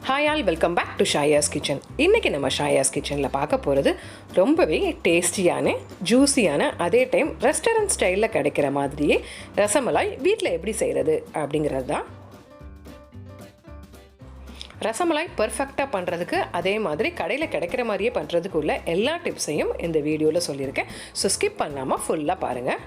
Hi all, welcome back to Shaya's Kitchen. இன்னைக்கு நம்ம ஷாயாஸ் கிச்சனில் பார்க்க போகிறது ரொம்பவே டேஸ்டியான ஜூஸியான அதே டைம் ரெஸ்டாரண்ட் ஸ்டைலில் கிடைக்கிற மாதிரியே ரசமலாய் வீட்டில் எப்படி செய்கிறது அப்படிங்கிறது தான். ரசமலாய் பர்ஃபெக்டாக பண்ணுறதுக்கு அதே மாதிரி கடையில் கிடைக்கிற மாதிரியே பண்ணுறதுக்குள்ள எல்லா டிப்ஸையும் இந்த வீடியோவில் சொல்லியிருக்கேன். ஸோ ஸ்கிப் பண்ணாமல் ஃபுல்லாக பாருங்கள்.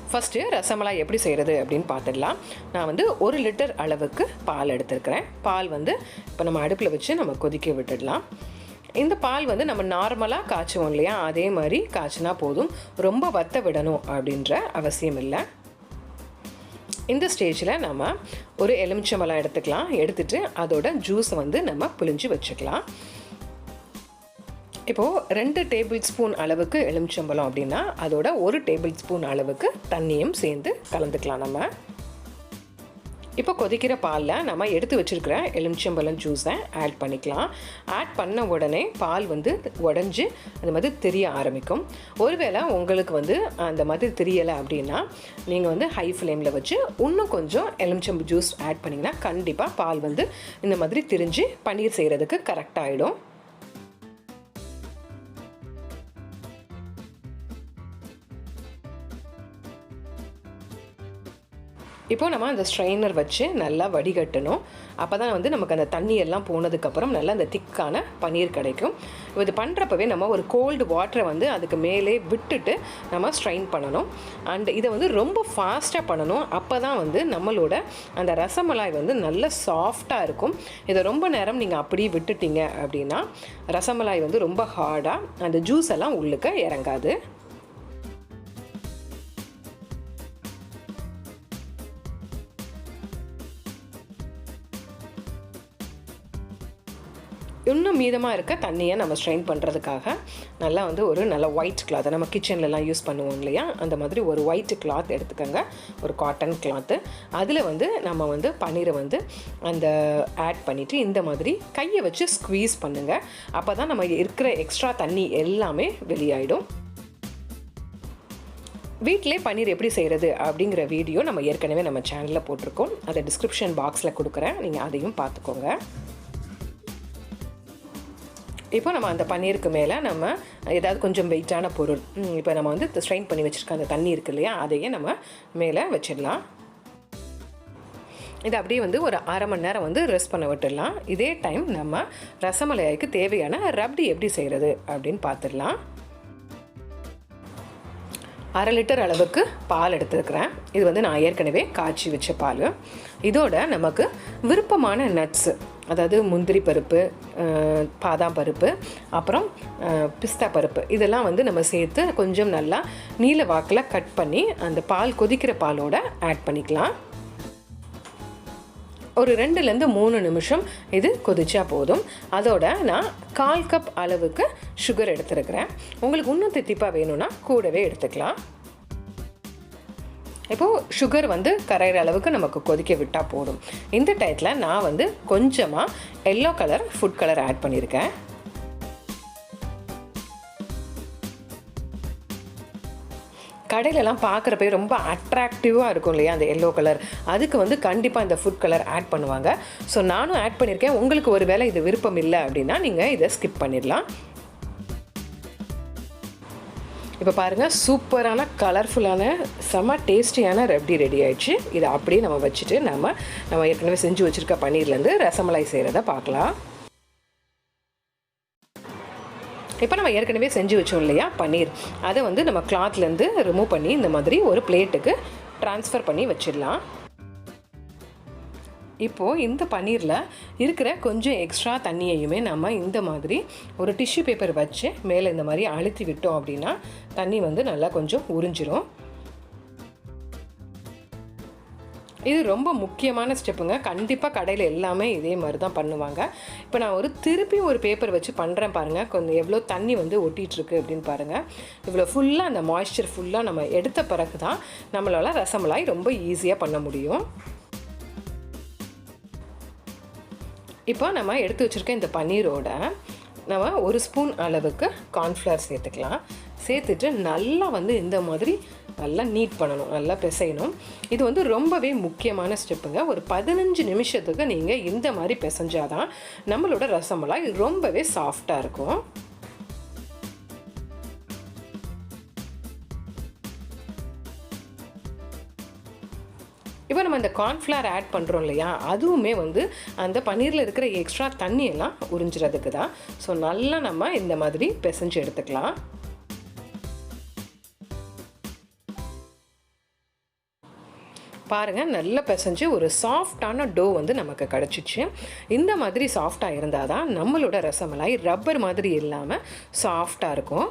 ஃபஸ்ட்டு ரசமலாய் எப்படி செய்கிறது அப்படின்னு பார்த்துடலாம். நான் வந்து 1 லிட்டர் அளவுக்கு பால் எடுத்துருக்கிறேன். பால் வந்து இப்போ நம்ம அடுப்பில் வச்சு நம்ம கொதிக்க விட்டுடலாம். இந்த பால் வந்து நம்ம நார்மலாக காய்ச்சுவோம் இல்லையா, அதே மாதிரி காய்ச்சினா போதும், ரொம்ப வத்த விடணும் அப்படின்ற அவசியம் இல்லை. இந்த ஸ்டேஜில் நம்ம ஒரு எலுமிச்சம்பழம் எடுத்துக்கலாம். எடுத்துகிட்டு அதோட ஜூஸை வந்து நம்ம புழிஞ்சு வச்சுக்கலாம். இப்போது 2 டேபிள் ஸ்பூன் அளவுக்கு எலுமிச்சம்பழம் அப்படின்னா அதோட 1 டேபிள் ஸ்பூன் அளவுக்கு தண்ணியும் சேர்ந்து கலந்துக்கலாம். நம்ம இப்போ கொதிக்கிற பாலில் நம்ம எடுத்து வச்சுருக்கிற எலுமிச்சம்பழம் ஜூஸை ஆட் பண்ணிக்கலாம். ஆட் பண்ண உடனே பால் வந்து உடஞ்சி அந்த மாதிரி தெரிய ஆரம்பிக்கும். ஒருவேளை உங்களுக்கு வந்து அந்த மாதிரி தெரியலை அப்படின்னா நீங்கள் வந்து ஹை ஃப்ளேமில் வச்சு இன்னும் கொஞ்சம் எலுமிச்சம்பழம் ஜூஸ் ஆட் பண்ணிங்கன்னா கண்டிப்பாக பால் வந்து இந்த மாதிரி திரிஞ்சு பன்னீர் செய்கிறதுக்கு கரெக்டாகிடும். இப்போது நம்ம அந்த ஸ்ட்ரெயினர் வச்சு நல்லா வடிகட்டணும். அப்போ தான் வந்து நமக்கு அந்த தண்ணியெல்லாம் போனதுக்கப்புறம் நல்லா அந்த திக்கான பன்னீர் கிடைக்கும். இது பண்ணுறப்பவே நம்ம ஒரு கோல்டு வாட்டரை வந்து அதுக்கு மேலே விட்டுட்டு நம்ம ஸ்ட்ரெயின் பண்ணணும். அண்ட் இதை வந்து ரொம்ப ஃபாஸ்ட்டாக பண்ணணும். அப்போ தான் வந்து நம்மளோட அந்த ரசமலாய் வந்து நல்ல சாஃப்டாக இருக்கும். இதை ரொம்ப நேரம் நீங்கள் அப்படியே விட்டுட்டீங்க அப்படின்னா ரசமலாய் வந்து ரொம்ப ஹார்டாக அந்த ஜூஸ் எல்லாம் உள்ளுக்க இறங்காது. இன்னும் மீதமாக இருக்க தண்ணியை நம்ம ஸ்ட்ரெயின் பண்ணுறதுக்காக நல்லா வந்து ஒரு நல்ல ஒயிட் கிளாத்தை நம்ம கிச்சன்லலாம் யூஸ் பண்ணுவோம் இல்லையா, அந்த மாதிரி ஒரு ஒயிட் கிளாத் எடுத்துக்கோங்க, ஒரு காட்டன் கிளாத்து. அதில் வந்து நம்ம வந்து பன்னீரை வந்து அந்த ஆட் பண்ணிவிட்டு இந்த மாதிரி கையை வச்சு ஸ்க்வீஸ் பண்ணுங்கள். அப்போ தான் நம்ம இருக்கிற எக்ஸ்ட்ரா தண்ணி எல்லாமே வெளியாயிடும். வீட்டிலே பன்னீர் எப்படி செய்கிறது அப்படிங்கிற வீடியோ நம்ம ஏற்கனவே நம்ம சேனலில் போட்டிருக்கோம். அதை டிஸ்கிரிப்ஷன் பாக்ஸில் கொடுக்குறேன், நீங்கள் அதையும் பார்த்துக்கோங்க. இப்போ நம்ம அந்த பன்னீருக்கு மேலே நம்ம ஏதாவது கொஞ்சம் வெயிட்டான பொருள், இப்போ நம்ம வந்து ஸ்ட்ரெயின் பண்ணி வச்சுருக்க அந்த தண்ணி இருக்குது இல்லையா, அதையே நம்ம மேலே வச்சிடலாம். இதை அப்படியே வந்து ஒரு அரை மணி நேரம் வந்து ரெஸ்ட் பண்ண விட்டுடலாம். இதே டைம் நம்ம ரசமலாய்க்கு தேவையான ரப்டி எப்படி செய்கிறது அப்படின்னு பார்த்துடலாம். 1/2 லிட்டர் அளவுக்கு பால் எடுத்துருக்கிறேன். இது வந்து நான் ஏற்கனவே காய்ச்சி வச்ச பால். இதோட நமக்கு விருப்பமான நட்ஸு, அதாவது முந்திரி பருப்பு, பாதாம் பருப்பு, அப்புறம் பிஸ்தா பருப்பு, இதெல்லாம் வந்து நம்ம சேர்த்து கொஞ்சம் நல்லா நீல வாக்கில் கட் பண்ணி அந்த பால் கொதிக்கிற பாலோட ஆட் பண்ணிக்கலாம். ஒரு 2-3 நிமிஷம் இது கொதிச்சா போதும். அதோட நான் 1/4 கப் அளவுக்கு சுகர் எடுத்துருக்கிறேன். உங்களுக்கு இன்னும் தித்திப்பாக வேணும்னா கூடவே எடுத்துக்கலாம். இப்போது சுகர் வந்து கரையிற அளவுக்கு நமக்கு கொதிக்க விட்டால் போதும். இந்த டயத்தில் நான் வந்து கொஞ்சமாக yellow colour food colour add பண்ணியிருக்கேன். கடையிலலாம் பார்க்குறப்ப ரொம்ப அட்ராக்டிவாக இருக்கும் இல்லையா அந்த எல்லோ கலர், அதுக்கு வந்து கண்டிப்பாக இந்த ஃபுட் கலர் ஆட் பண்ணுவாங்க. ஸோ நானும் ஆட் பண்ணியிருக்கேன். உங்களுக்கு ஒரு வேளை இது விருப்பம் இல்லை அப்படின்னா நீங்கள் இதை ஸ்கிப் பண்ணிடலாம். இப்போ பாருங்கள், சூப்பரான கலர்ஃபுல்லான செம்ம டேஸ்டியான ரப்டி ரெடி ஆயிடுச்சு. இதை அப்படியே நம்ம வச்சுட்டு நம்ம ஏற்கனவே செஞ்சு வச்சுருக்க பன்னீர்லேருந்து ரசமலாய் செய்கிறத பார்க்கலாம். இப்போ நம்ம ஏற்கனவே செஞ்சு வச்சோம் இல்லையா பன்னீர், அதை வந்து நம்ம கிளாத்லேருந்து ரிமூவ் பண்ணி இந்த மாதிரி ஒரு பிளேட்டுக்கு ட்ரான்ஸ்ஃபர் பண்ணி வச்சிடலாம். இப்போது இந்த பன்னீரில் இருக்கிற கொஞ்சம் எக்ஸ்ட்ரா தண்ணியையுமே நம்ம இந்த மாதிரி ஒரு டிஷ்யூ பேப்பர் வச்சு மேலே இந்த மாதிரி அழுத்தி விட்டோம் அப்படின்னா தண்ணி வந்து நல்லா கொஞ்சம் உறிஞ்சிரும். இது ரொம்ப முக்கியமான ஸ்டெப்புங்க. கண்டிப்பாக கடையில் எல்லாமே இதே மாதிரி தான் பண்ணுவாங்க. இப்போ நான் திருப்பி ஒரு பேப்பர் வச்சு பண்ணுறேன் பாருங்கள், கொஞ்சம் எவ்வளோ தண்ணி வந்து ஒட்டிகிட்ருக்கு அப்படின்னு பாருங்கள். இவ்வளோ ஃபுல்லாக அந்த மாய்ஸ்சர் ஃபுல்லாக நம்ம எடுத்த பிறகு தான் நம்மளால் ரசமலாய் ரொம்ப ஈஸியாக பண்ண முடியும். இப்போ நம்ம எடுத்து வச்சுருக்க இந்த பன்னீரோட நம்ம 1 ஸ்பூன் அளவுக்கு கார்ன்ஃப்ளவர் சேர்த்துக்கலாம். சேர்த்துட்டு நல்லா வந்து இந்த மாதிரி நல்லா நீட் பண்ணணும், நல்லா பிசையணும். இது வந்து ரொம்பவே முக்கியமான ஸ்டெப்புங்க. ஒரு 15 நிமிஷத்துக்கு நீங்கள் இந்த மாதிரி பிசைஞ்சாதான் நம்மளோட ரசமலாய் ரொம்பவே சாஃப்டாக இருக்கும். இப்போ நம்ம இந்த கார்ன்ஃப்ளவர் ஆட் பண்ணுறோம் இல்லையா, அதுவுமே வந்து அந்த பன்னீரில் இருக்கிற எக்ஸ்ட்ரா தண்ணியெல்லாம் உறிஞ்சுறதுக்கு தான். ஸோ நல்லா நம்ம இந்த மாதிரி பிசைஞ்சு எடுத்துக்கலாம். பாருங்கள், நல்லா பிசைஞ்சு ஒரு சாஃப்டான டோ வந்து நமக்கு கிடச்சிச்சு. இந்த மாதிரி சாஃப்டாக இருந்தால் தான் நம்மளோட ரசமலாய் ரப்பர் மாதிரி இல்லாமல் சாஃப்டாக இருக்கும்.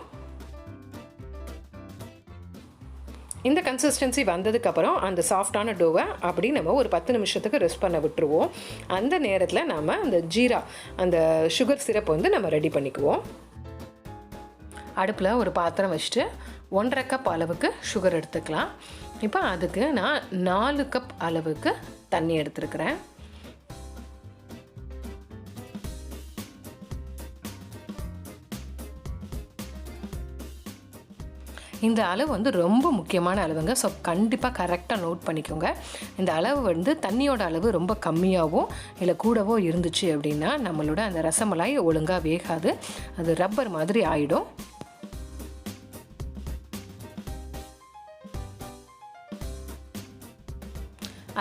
இந்த கன்சிஸ்டன்சி வந்ததுக்கப்புறம் அந்த சாஃப்டான டோவை அப்படி நம்ம ஒரு 10 நிமிஷத்துக்கு ரெஸ்ட் பண்ண விட்டுருவோம். அந்த நேரத்தில் நம்ம அந்த ஜீரா, அந்த சுகர் சிரப் வந்து நம்ம ரெடி பண்ணிக்குவோம். அடுப்பில் ஒரு பாத்திரம் வச்சுட்டு 1.5 கப் அளவுக்கு சுகர் எடுத்துக்கலாம். இப்போ அதுக்கு நான் 4 கப் அளவுக்கு தண்ணி எடுத்துருக்கிறேன். இந்த அளவு வந்து ரொம்ப முக்கியமான அளவுங்க. ஸோ கண்டிப்பாக கரெக்டாக நோட் பண்ணிக்கோங்க. இந்த அளவு வந்து தண்ணியோட அளவு ரொம்ப கம்மியாகவோ இல்லை கூடவோ இருந்துச்சு அப்படின்னா நம்மளோட அந்த ரசமலாய் ஒழுங்காக வேகாது, அது ரப்பர் மாதிரி ஆகிடும்.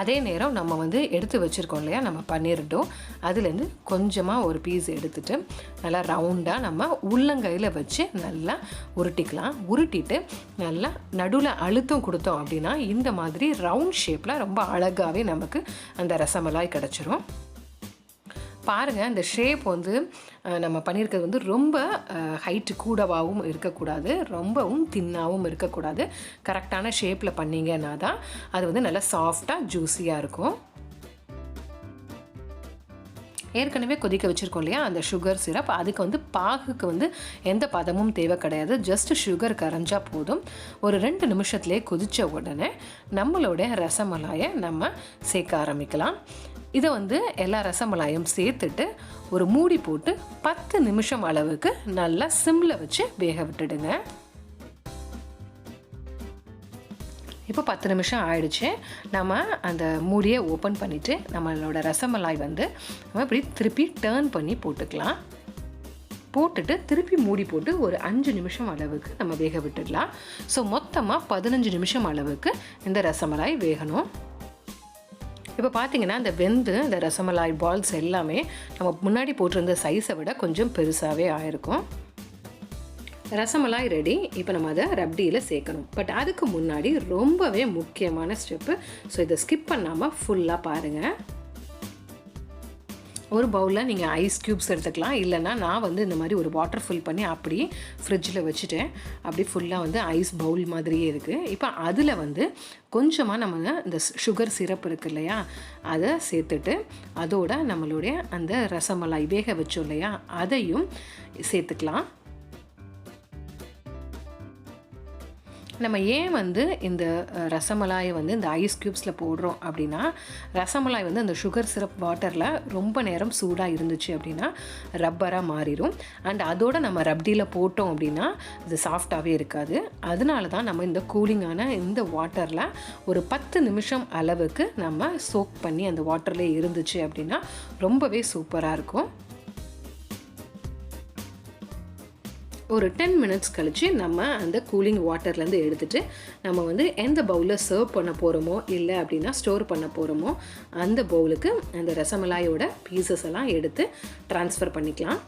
அதே நேரம் நம்ம வந்து எடுத்து வச்சுருக்கோம் இல்லையா நம்ம பன்னீர் டோ, அதுலேருந்து கொஞ்சமாக ஒரு பீஸ் எடுத்துகிட்டு நல்லா ரவுண்டாக நம்ம உள்ளங்கையில் வச்சு நல்லா உருட்டிக்கலாம். உருட்டிட்டு நல்லா நடுவில் அழுத்தம் கொடுத்தோம் அப்படின்னா இந்த மாதிரி ரவுண்ட் ஷேப்பில் ரொம்ப அழகாகவே நமக்கு அந்த ரசமலாய் கிடச்சிரும். பாருங்கள், இந்த ஷேப் வந்து நம்ம பண்ணியிருக்கிறது வந்து ரொம்ப ஹைட்டு கூடவாகவும் இருக்கக்கூடாது, ரொம்பவும் தின்னாகவும் இருக்கக்கூடாது. கரெக்டான ஷேப்பில் பண்ணிங்கன்னா தான் அது வந்து நல்லா சாஃப்டாக ஜூஸியாக இருக்கும். ஏற்கனவே கொதிக்க வச்சுருக்கோம் இல்லையா அந்த சுகர் சிரப், அதுக்கு வந்து பாகுக்கு வந்து எந்த பதமும் தேவை கிடையாது. ஜஸ்ட்டு சுகர் கரைஞ்சா போதும். ஒரு 2 நிமிஷத்துலேயே கொதித்த உடனே நம்மளோட ரசமலாயை நம்ம சேர்க்க ஆரம்பிக்கலாம். இதை வந்து எல்லா ரசமலாயும் சேர்த்துட்டு ஒரு மூடி போட்டு 10 நிமிஷம் அளவுக்கு நல்லா சிம்மில் வச்சு வேக விட்டுடுங்க. இப்போ 10 நிமிஷம் ஆயிடுச்சு. நம்ம அந்த மூடியை ஓப்பன் பண்ணிவிட்டு நம்மளோட ரசமலாய் வந்து நம்ம இப்படி திருப்பி டர்ன் பண்ணி போட்டுக்கலாம். போட்டுட்டு திருப்பி மூடி போட்டு ஒரு 5 நிமிஷம் அளவுக்கு நம்ம வேக விட்டுடலாம். ஸோ மொத்தமாக 15 நிமிஷம் அளவுக்கு இந்த ரசமலாய் வேகணும். இப்போ பார்த்தீங்கன்னா இந்த இந்த ரசமலாய் பால்ஸ் எல்லாமே நம்ம முன்னாடி போட்டிருந்த சைஸை விட கொஞ்சம் பெருசாகவே ஆயிருக்கும். ரசமலாய் ரெடி. இப்போ நம்ம அதை ரப்டியில் சேர்க்கணும். பட் அதுக்கு முன்னாடி ரொம்பவே முக்கியமான ஸ்டெப்பு. ஸோ இதை ஸ்கிப் பண்ணாமல் ஃபுல்லாக பாருங்கள். ஒரு பவுலில் நீங்கள் ஐஸ் க்யூப்ஸ் எடுத்துக்கலாம், இல்லைனா நான் வந்து இந்த மாதிரி ஒரு வாட்டர் ஃபில் பண்ணி அப்படி ஃப்ரிட்ஜில் வச்சுட்டேன். அப்படி ஃபுல்லாக வந்து ஐஸ் பவுல் மாதிரியே இருக்குது. இப்போ அதில் வந்து கொஞ்சமாக நம்ம இந்த சுகர் சிரப் இருக்குது இல்லையா, அதை சேர்த்துட்டு அதோட நம்மளுடைய அந்த ரசமலாய் வேக வச்சோம் இல்லையா அதையும் சேர்த்துக்கலாம். நம்ம ஏன் வந்து இந்த ரசமலாயை வந்து இந்த ஐஸ் க்யூப்ஸில் போடுறோம் அப்படின்னா, ரசமலாய் வந்து அந்த சுகர் சிரப் வாட்டரில் ரொம்ப நேரம் சூடாக இருந்துச்சு அப்படின்னா ரப்பராக மாறிடும். அண்ட் அதோட நம்ம ரப்டியில் போட்டோம் அப்படின்னா அது சாஃப்டாகவே இருக்காது. அதனால தான் நம்ம இந்த கூலிங்கான இந்த வாட்டரில் ஒரு 10 நிமிஷம் அளவுக்கு நம்ம சோக் பண்ணி அந்த வாட்டர்லேயே இருந்துச்சு அப்படின்னா ரொம்பவே சூப்பராக இருக்கும். ஒரு 10 மினிட்ஸ் கழித்து நம்ம அந்த கூலிங் வாட்டர்லேருந்து எடுத்துகிட்டு நம்ம வந்து எந்த பவுலில் சர்வ் பண்ண போகிறோமோ இல்லை அப்படின்னா ஸ்டோர் பண்ண போகிறோமோ அந்த பவுலுக்கு அந்த ரசமலாயோட பீசஸ் எல்லாம் எடுத்து ட்ரான்ஸ்ஃபர் பண்ணிக்கலாம்.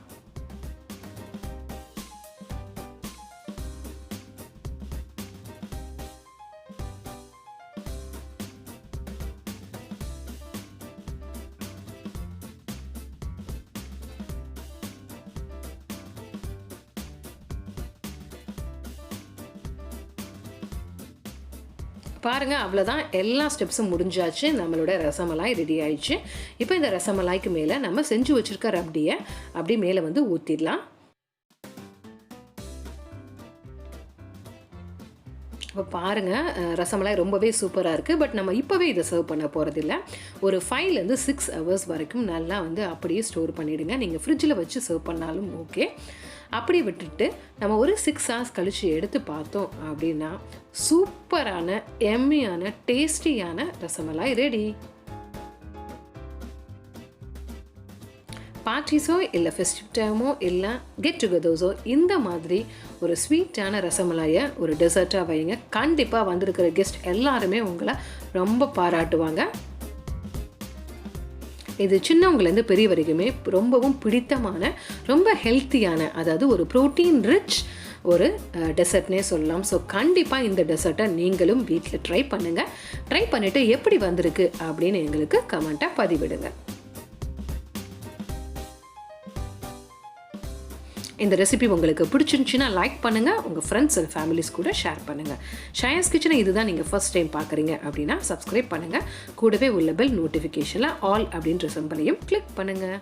பாருங்கள், அவ்வளோதான், எல்லா ஸ்டெப்ஸும் முடிஞ்சாச்சு. நம்மளோட ரசமலாய் ரெடி ஆயிடுச்சு. இப்போ இந்த ரசமலாய்க்கு மேலே நம்ம செஞ்சு வச்சுருக்க ரப்டியை அப்படி மேலே வந்து ஊற்றிடலாம். இப்போ பாருங்கள், ரசமலாய் ரொம்பவே சூப்பராக இருக்குது. பட் நம்ம இப்போவே இதை சர்வ் பண்ண போகிறதில்ல. ஒரு 5 to 6 hours வரைக்கும் நல்லா வந்து அப்படியே ஸ்டோர் பண்ணிவிடுங்க. நீங்கள் ஃப்ரிட்ஜில் வச்சு சர்வ் பண்ணாலும் ஓகே. அப்படி விட்டுட்டு நம்ம ஒரு 6 hours கழித்து எடுத்து பார்த்தோம் அப்படின்னா சூப்பரான எம்மியான டேஸ்டியான ரசமலாய் ரெடி. பார்ட்டிஸோ இல்லை ஃபெஸ்டிவ் டைமோ இல்லை கெட் டுகெதர்ஸோ இந்த மாதிரி ஒரு ஸ்வீட்டான ரசமலாயை ஒரு டெசர்ட்டாக வைங்க. கண்டிப்பாக வந்திருக்கிற கெஸ்ட் எல்லாருமே உங்களை ரொம்ப பாராட்டுவாங்க. இது சின்னவங்கலேருந்து பெரிய வரைக்குமே ரொம்பவும் பிடித்தமான ரொம்ப ஹெல்த்தியான, அதாவது ஒரு ப்ரோட்டீன் ரிச் ஒரு டெசர்ட்னே சொல்லலாம். ஸோ கண்டிப்பாக இந்த டெசர்ட்டை நீங்களும் வீட்டில் ட்ரை பண்ணுங்கள். ட்ரை பண்ணிவிட்டு எப்படி வந்திருக்கு அப்படின்னு எங்களுக்கு கமெண்ட்டாக பதிவிடுங்க. இந்த ரெசிபி உங்களுக்கு பிடிச்சிருந்துச்சுன்னா லைக் பண்ணுங்கள், உங்கள் ஃப்ரெண்ட்ஸ் அண்ட் ஃபேமிலிஸ் கூட ஷேர் பண்ணுங்கள். ஷயாஸ் கிச்சனை இதுதான் நீங்கள் ஃபர்ஸ்ட் டைம் பார்க்குறீங்க அப்படின்னா சப்ஸ்கிரைப் பண்ணுங்கள். கூடவே உள்ள பெல் நோட்டிஃபிகேஷனில் ஆல் அப்படின்ற சிம்பலையும் கிளிக் பண்ணுங்கள்.